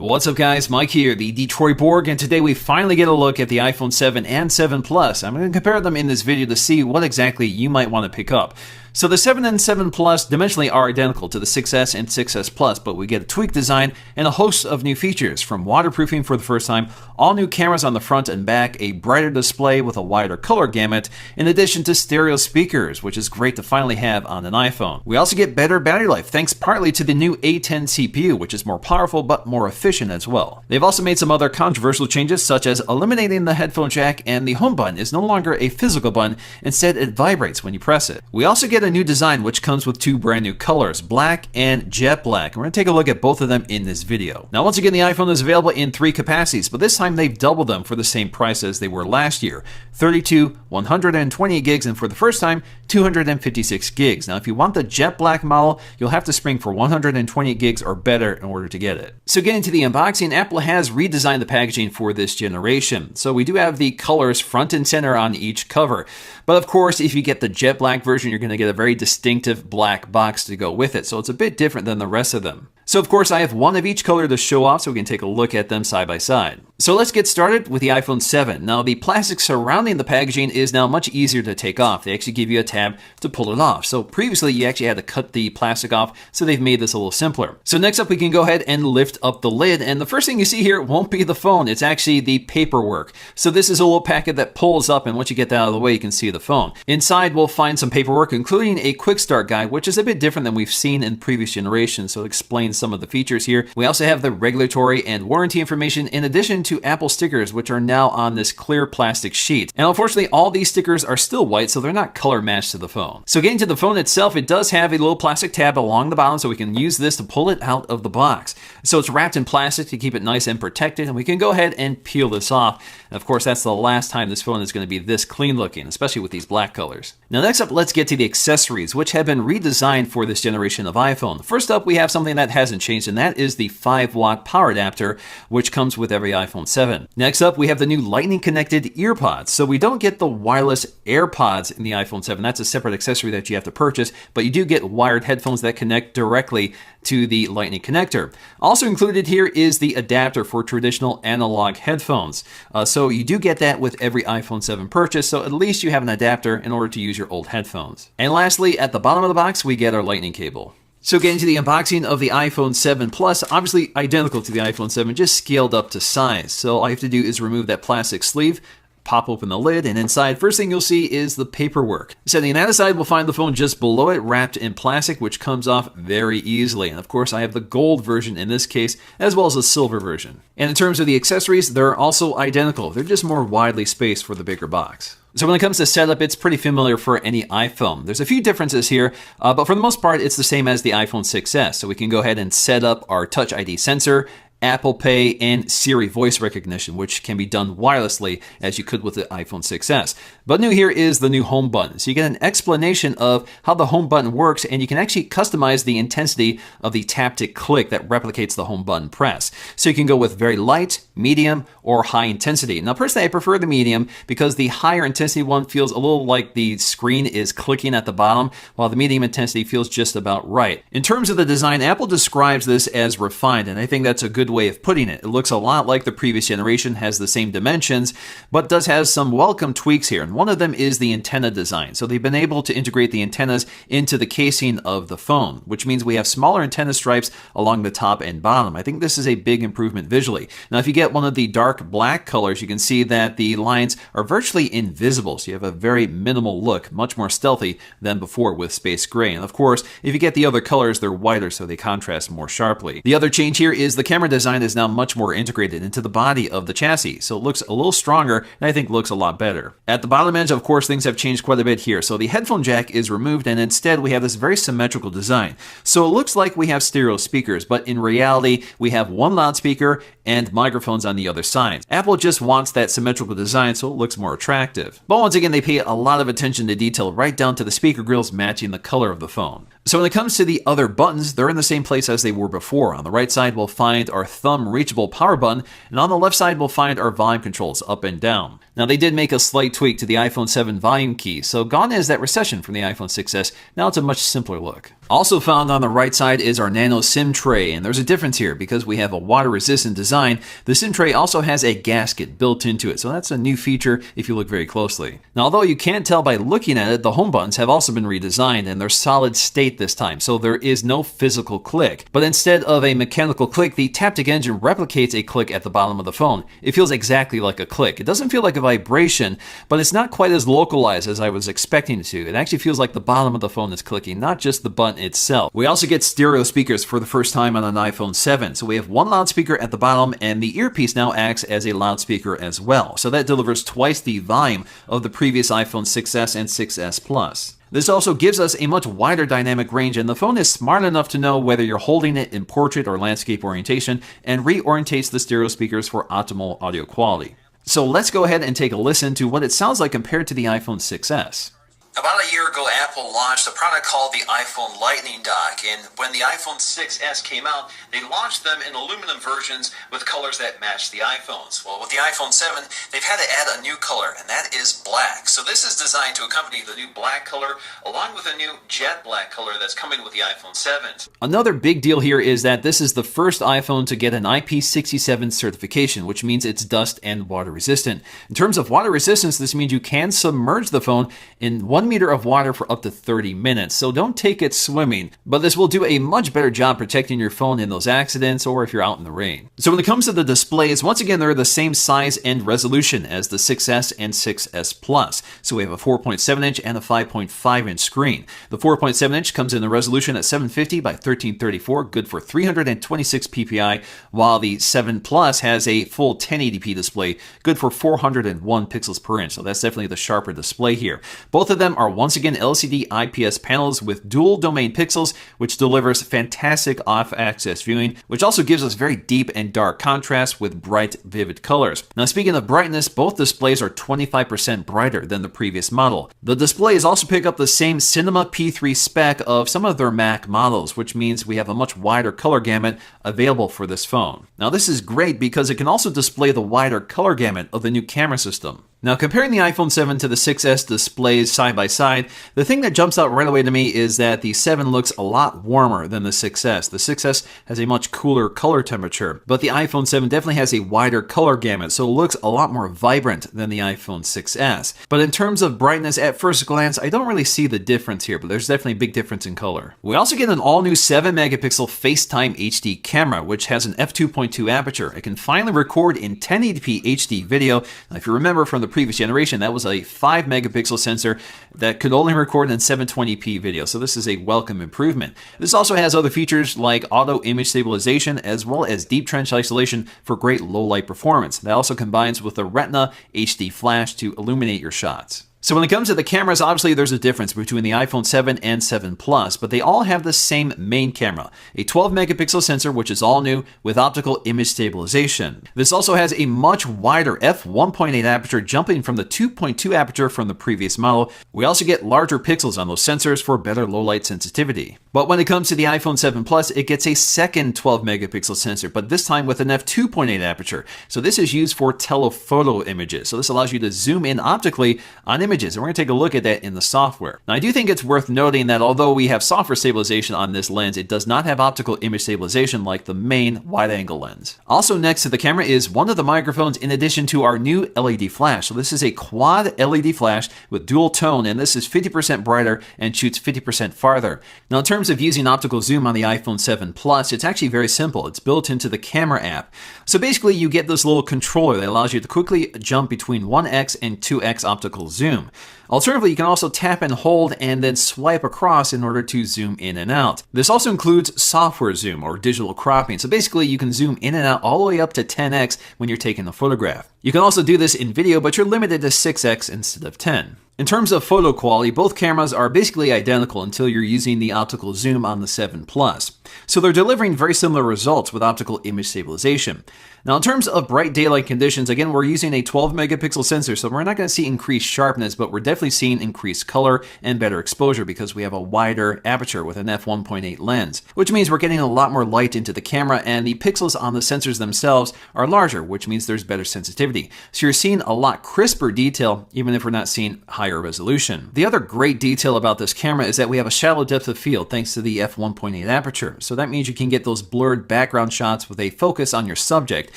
What's up guys, Mike here, the Detroit Borg, and today we finally get a look at the iPhone 7 and 7 Plus. I'm going to compare them in this video to see what exactly you might want to pick up. So the 7 and 7 Plus dimensionally are identical to the 6S and 6S Plus, but we get a tweaked design and a host of new features, from waterproofing for the first time, all new cameras on the front and back, a brighter display with a wider color gamut, in addition to stereo speakers, which is great to finally have on an iPhone. We also get better battery life, thanks partly to the new A10 CPU, which is more powerful but more efficient as well. They've also made some other controversial changes, such as eliminating the headphone jack, and the home button is no longer a physical button, instead it vibrates when you press it. We also get a new design which comes with two brand new colors, black and jet black. We're going to take a look at both of them in this video. Now once again, the iPhone is available in 3 capacities, but this time they've doubled them for the same price as they were last year. 32, 128 gigs, and for the first time, 256 gigs. Now if you want the jet black model, you'll have to spring for 128 gigs or better in order to get it. So getting to the unboxing, Apple has redesigned the packaging for this generation. So we do have the colors front and center on each cover. But of course, if you get the jet black version, you're going to get a very distinctive black box to go with it. So it's a bit different than the rest of them. So of course, I have one of each color to show off so we can take a look at them side by side. So let's get started with the iPhone 7. Now the plastic surrounding the packaging is now much easier to take off. They actually give you a tab to pull it off. So previously you actually had to cut the plastic off, so they've made this a little simpler. So next up we can go ahead and lift up the lid, and the first thing you see here won't be the phone, it's actually the paperwork. So this is a little packet that pulls up, and once you get that out of the way you can see the phone. Inside we'll find some paperwork, including a quick start guide, which is a bit different than we've seen in previous generations, so it explains some of the features here. We also have the regulatory and warranty information, in addition to Apple stickers, which are now on this clear plastic sheet. And unfortunately, all these stickers are still white, so they're not color matched to the phone. So getting to the phone itself, it does have a little plastic tab along the bottom, so we can use this to pull it out of the box. So it's wrapped in plastic to keep it nice and protected, and we can go ahead and peel this off. And of course, that's the last time this phone is going to be this clean looking, especially with these black colors. Now next up, let's get to the accessories, which have been redesigned for this generation of iPhone. First up, we have something that hasn't changed, and that is the 5-watt power adapter, which comes with every iPhone 7. Next up, we have the new lightning connected earpods. So we don't get the wireless AirPods in the iPhone 7. That's a separate accessory that you have to purchase, but you do get wired headphones that connect directly to the lightning connector. Also included here is the adapter for traditional analog headphones. So you do get that with every iPhone 7 purchase, so at least you have an adapter in order to use your old headphones. And lastly, at the bottom of the box, we get our lightning cable. So getting to the unboxing of the iPhone 7 Plus, obviously identical to the iPhone 7, just scaled up to size. So all you have to do is remove that plastic sleeve, pop open the lid, and inside, first thing you'll see is the paperwork. Setting that aside, we'll find the phone just below it, wrapped in plastic, which comes off very easily. And of course, I have the gold version in this case, as well as a silver version. And in terms of the accessories, they're also identical. They're just more widely spaced for the bigger box. So when it comes to setup, it's pretty familiar for any iPhone. There's a few differences here, but for the most part, it's the same as the iPhone 6S. So we can go ahead and set up our Touch ID sensor, Apple Pay, and Siri voice recognition, which can be done wirelessly as you could with the iPhone 6S. But new here is the new home button. So you get an explanation of how the home button works, and you can actually customize the intensity of the tap-to click that replicates the home button press. So you can go with very light, medium, or high intensity. Now personally, I prefer the medium because the higher intensity one feels a little like the screen is clicking at the bottom, while the medium intensity feels just about right. In terms of the design, Apple describes this as refined, and I think that's a good way of putting it. It looks a lot like the previous generation, has the same dimensions, but does have some welcome tweaks here. And one of them is the antenna design. So they've been able to integrate the antennas into the casing of the phone, which means we have smaller antenna stripes along the top and bottom. I think this is a big improvement visually. Now, if you get one of the dark black colors, you can see that the lines are virtually invisible. So you have a very minimal look, much more stealthy than before with space gray. And of course, if you get the other colors, they're whiter, so they contrast more sharply. The other change here is the camera design is now much more integrated into the body of the chassis, so it looks a little stronger and I think looks a lot better. At the bottom edge, of course, things have changed quite a bit here. So the headphone jack is removed, and instead we have this very symmetrical design. So it looks like we have stereo speakers, but in reality we have one loudspeaker and microphones on the other side. Apple just wants that symmetrical design so it looks more attractive. But once again, they pay a lot of attention to detail, right down to the speaker grills matching the color of the phone. So when it comes to the other buttons, they're in the same place as they were before. On the right side, we'll find our thumb reachable power button, and on the left side, we'll find our volume controls up and down. Now, they did make a slight tweak to the iPhone 7 volume key, so gone is that recession from the iPhone 6s. Now it's a much simpler look. Also found on the right side is our nano SIM tray, and there's a difference here because we have a water-resistant design. The SIM tray also has a gasket built into it, so that's a new feature if you look very closely. Now, although you can't tell by looking at it, the home buttons have also been redesigned, and they're solid state this time, so there is no physical click. But instead of a mechanical click, the Taptic engine replicates a click at the bottom of the phone. It feels exactly like a click. It doesn't feel like a vibration, but it's not quite as localized as I was expecting it to. It actually feels like the bottom of the phone is clicking, not just the button itself. We also get stereo speakers for the first time on an iPhone 7. So we have one loudspeaker at the bottom, and the earpiece now acts as a loudspeaker as well. So that delivers twice the volume of the previous iPhone 6s and 6s Plus. This also gives us a much wider dynamic range, and the phone is smart enough to know whether you're holding it in portrait or landscape orientation and reorientates the stereo speakers for optimal audio quality. So let's go ahead and take a listen to what it sounds like compared to the iPhone 6s. About a year ago, Apple launched a product called the iPhone Lightning Dock, and when the iPhone 6s came out, they launched them in aluminum versions with colors that matched the iPhones. Well, with the iPhone 7, they've had to add a new color, and that is black. So this is designed to accompany the new black color, along with a new jet black color that's coming with the iPhone 7. Another big deal here is that this is the first iPhone to get an IP67 certification, which means it's dust and water resistant. In terms of water resistance, this means you can submerge the phone in 1 meter of water for up to 30 minutes, so don't take it swimming. But this will do a much better job protecting your phone in those accidents or if you're out in the rain. So when it comes to the displays, once again, they're the same size and resolution as the 6S and 6S Plus. So we have a 4.7-inch and a 5.5-inch screen. The 4.7-inch comes in a resolution at 750 by 1334, good for 326 ppi, while the 7 Plus has a full 1080p display, good for 401 pixels per inch. So that's definitely the sharper display here. Both of them are once again LCD IPS panels with dual domain pixels, which delivers fantastic off-axis viewing, which also gives us very deep and dark contrast with bright, vivid colors. Now, speaking of brightness, both displays are 25% brighter than the previous model. The displays also pick up the same Cinema P3 spec of some of their Mac models, which means we have a much wider color gamut available for this phone. Now, this is great because it can also display the wider color gamut of the new camera system. Now, comparing the iPhone 7 to the 6S displays side by side, the thing that jumps out right away to me is that the 7 looks a lot warmer than the 6S. The 6S has a much cooler color temperature, but the iPhone 7 definitely has a wider color gamut, so it looks a lot more vibrant than the iPhone 6S. But in terms of brightness, at first glance, I don't really see the difference here, but there's definitely a big difference in color. We also get an all-new 7-megapixel FaceTime HD camera, which has an f2.2 aperture. It can finally record in 1080p HD video. Now, if you remember from the previous generation, that was a 5-megapixel sensor that could only record in 720p video, so this is a welcome improvement. This also has other features like auto image stabilization as well as deep trench isolation for great low light performance. That also combines with the Retina HD flash to illuminate your shots. So when it comes to the cameras, obviously there's a difference between the iPhone 7 and 7 Plus, but they all have the same main camera, a 12-megapixel sensor, which is all new with optical image stabilization. This also has a much wider f1.8 aperture, jumping from the 2.2 aperture from the previous model. We also get larger pixels on those sensors for better low-light sensitivity. But when it comes to the iPhone 7 Plus, it gets a second 12-megapixel sensor, but this time with an f2.8 aperture. So this is used for telephoto images. So this allows you to zoom in optically on images, and we're going to take a look at that in the software. Now, I do think it's worth noting that although we have software stabilization on this lens, it does not have optical image stabilization like the main wide-angle lens. Also next to the camera is one of the microphones in addition to our new LED flash. So this is a quad LED flash with dual tone, and this is 50% brighter and shoots 50% farther. Now, in terms of using optical zoom on the iPhone 7 Plus, it's actually very simple. It's built into the camera app. So basically, you get this little controller that allows you to quickly jump between 1x and 2x optical zoom. Alternatively, you can also tap and hold and then swipe across in order to zoom in and out. This also includes software zoom or digital cropping. So basically, you can zoom in and out all the way up to 10x when you're taking a photograph. You can also do this in video, but you're limited to 6x instead of 10. In terms of photo quality, both cameras are basically identical until you're using the optical zoom on the 7 Plus. So they're delivering very similar results with optical image stabilization. Now in terms of bright daylight conditions, again, we're using a 12 megapixel sensor, so we're not going to see increased sharpness, but we're definitely seeing increased color and better exposure because we have a wider aperture with an f1.8 lens, which means we're getting a lot more light into the camera, and the pixels on the sensors themselves are larger, which means there's better sensitivity. So you're seeing a lot crisper detail, even if we're not seeing higher resolution. The other great detail about this camera is that we have a shallow depth of field thanks to the f1.8 aperture. So that means you can get those blurred background shots with a focus on your subject.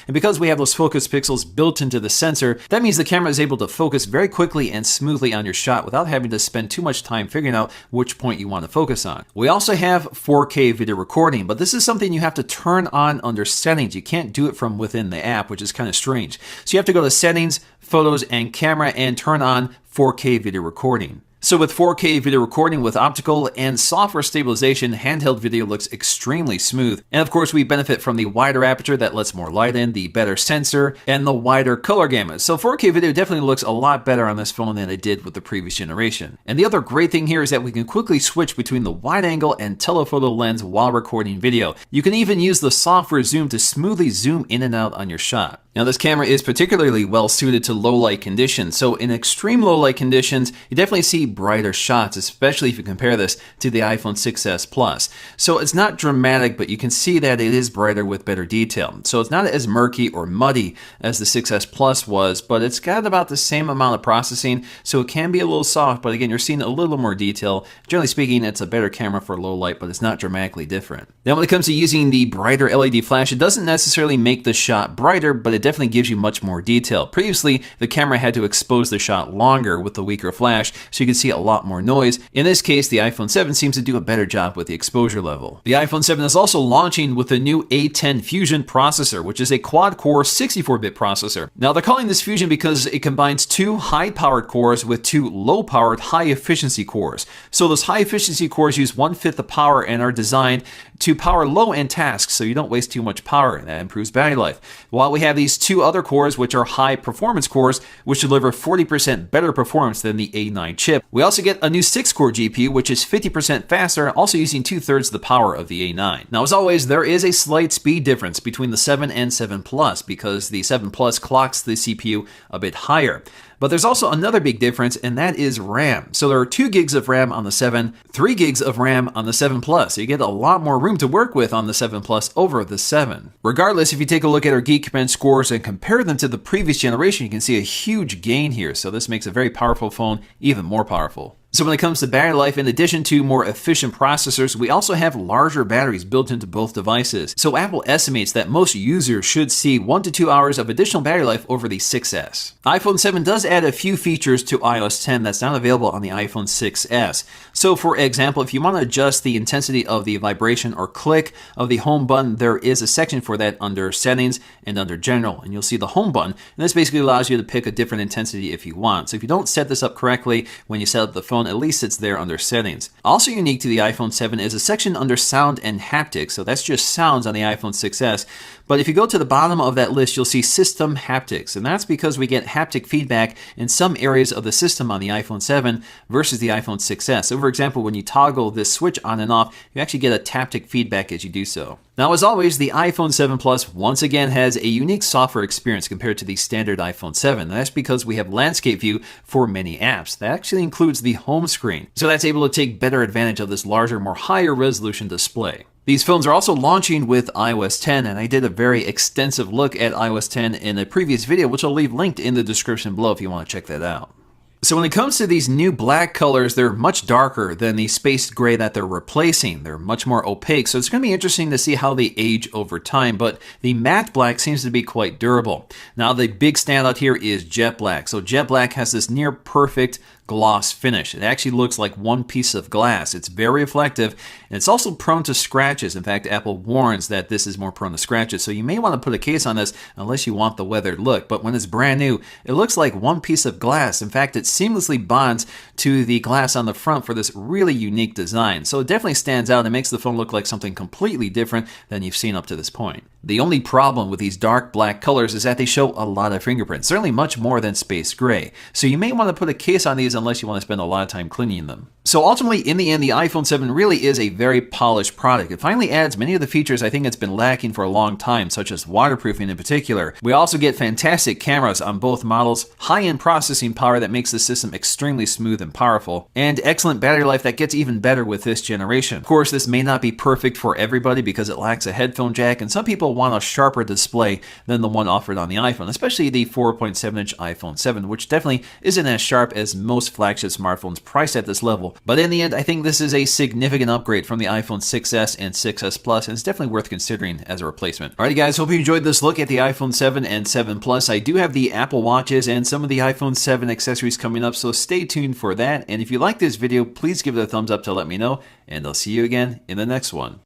And because we have those focus pixels built into the sensor, that means the camera is able to focus very quickly and smoothly on your shot without having to spend too much time figuring out which point you want to focus on. We also have 4K video recording, but this is something you have to turn on under settings. You can't do it from within the app, which is kind of strange. So you have to go to settings, photos, and camera and turn on 4K video recording. So with 4K video recording with optical and software stabilization, handheld video looks extremely smooth. And of course, we benefit from the wider aperture that lets more light in, the better sensor, and the wider color gamut. So 4K video definitely looks a lot better on this phone than it did with the previous generation. And the other great thing here is that we can quickly switch between the wide angle and telephoto lens while recording video. You can even use the software zoom to smoothly zoom in and out on your shot. Now this camera is particularly well suited to low light conditions. So in extreme low light conditions, you definitely see brighter shots, especially if you compare this to the iPhone 6s Plus. So it's not dramatic, but you can see that it is brighter with better detail. So it's not as murky or muddy as the 6s Plus was, but it's got about the same amount of processing, so it can be a little soft, but again, you're seeing a little more detail. Generally speaking, it's a better camera for low light, but it's not dramatically different. Now when it comes to using the brighter LED flash, it doesn't necessarily make the shot brighter, but it definitely gives you much more detail. Previously, the camera had to expose the shot longer with the weaker flash, so you can see a lot more noise. In this case, the iPhone 7 seems to do a better job with the exposure level. The iPhone 7 is also launching with the new A10 Fusion processor, which is a quad-core 64-bit processor. Now, they're calling this Fusion because it combines two high-powered cores with two low-powered, high-efficiency cores. So those high-efficiency cores use 1/5 the power and are designed to power low-end tasks so you don't waste too much power, and that improves battery life. While we have these two other cores, which are high-performance cores, which deliver 40% better performance than the A9 chip. We also get a new 6-core GPU, which is 50% faster, also using 2/3 the power of the A9. Now, as always, there is a slight speed difference between the 7 and 7 Plus because the 7 Plus clocks the CPU a bit higher. But there's also another big difference, and that is RAM. So there are 2 gigs of RAM on the 7, 3 gigs of RAM on the 7 Plus. So you get a lot more room to work with on the 7 Plus over the 7. Regardless, if you take a look at our Geekbench scores and compare them to the previous generation, you can see a huge gain here. So this makes a very powerful phone even more powerful. So when it comes to battery life, in addition to more efficient processors, we also have larger batteries built into both devices. So Apple estimates that most users should see 1 to 2 hours of additional battery life over the 6s. iPhone 7 does add a few features to iOS 10 that's not available on the iPhone 6s. So for example, if you want to adjust the intensity of the vibration or click of the home button, there is a section for that under settings and under general, and you'll see the home button. And this basically allows you to pick a different intensity if you want. So if you don't set this up correctly when you set up the phone, at least it's there under settings. Also unique to the iPhone 7 is a section under sound and haptics. So that's just sounds on the iPhone 6s. But if you go to the bottom of that list, you'll see system haptics. And that's because we get haptic feedback in some areas of the system on the iPhone 7 versus the iPhone 6s. So for example, when you toggle this switch on and off, you actually get a taptic feedback as you do so. Now, as always, the iPhone 7 Plus once again has a unique software experience compared to the standard iPhone 7. And that's because we have landscape view for many apps. That actually includes the home screen. So that's able to take better advantage of this larger, more higher resolution display. These phones are also launching with iOS 10, and I did a very extensive look at iOS 10 in a previous video, which I'll leave linked in the description below if you want to check that out. So when it comes to these new black colors, they're much darker than the space gray that they're replacing. They're much more opaque, so it's going to be interesting to see how they age over time, but the matte black seems to be quite durable. Now the big standout here is jet black. So jet black has this near perfect gloss finish. It actually looks like one piece of glass. It's very reflective, and it's also prone to scratches. In fact, Apple warns that this is more prone to scratches, so you may want to put a case on this unless you want the weathered look. But when it's brand new, it looks like one piece of glass. In fact, it seamlessly bonds to the glass on the front for this really unique design. So it definitely stands out and makes the phone look like something completely different than you've seen up to this point. The only problem with these dark black colors is that they show a lot of fingerprints, certainly much more than space gray. So you may want to put a case on these unless you want to spend a lot of time cleaning them. So ultimately, in the end, the iPhone 7 really is a very polished product. It finally adds many of the features I think it's been lacking for a long time, such as waterproofing in particular. We also get fantastic cameras on both models, high-end processing power that makes the system extremely smooth and powerful, and excellent battery life that gets even better with this generation. Of course, this may not be perfect for everybody because it lacks a headphone jack, and some people want a sharper display than the one offered on the iPhone, especially the 4.7-inch iPhone 7, which definitely isn't as sharp as most flagship smartphones priced at this level. But in the end, I think this is a significant upgrade from the iPhone 6s and 6s Plus, and it's definitely worth considering as a replacement. Alrighty guys, hope you enjoyed this look at the iPhone 7 and 7 Plus. I do have the Apple Watches and some of the iPhone 7 accessories coming up, so stay tuned for that. And if you like this video, please give it a thumbs up to let me know, and I'll see you again in the next one.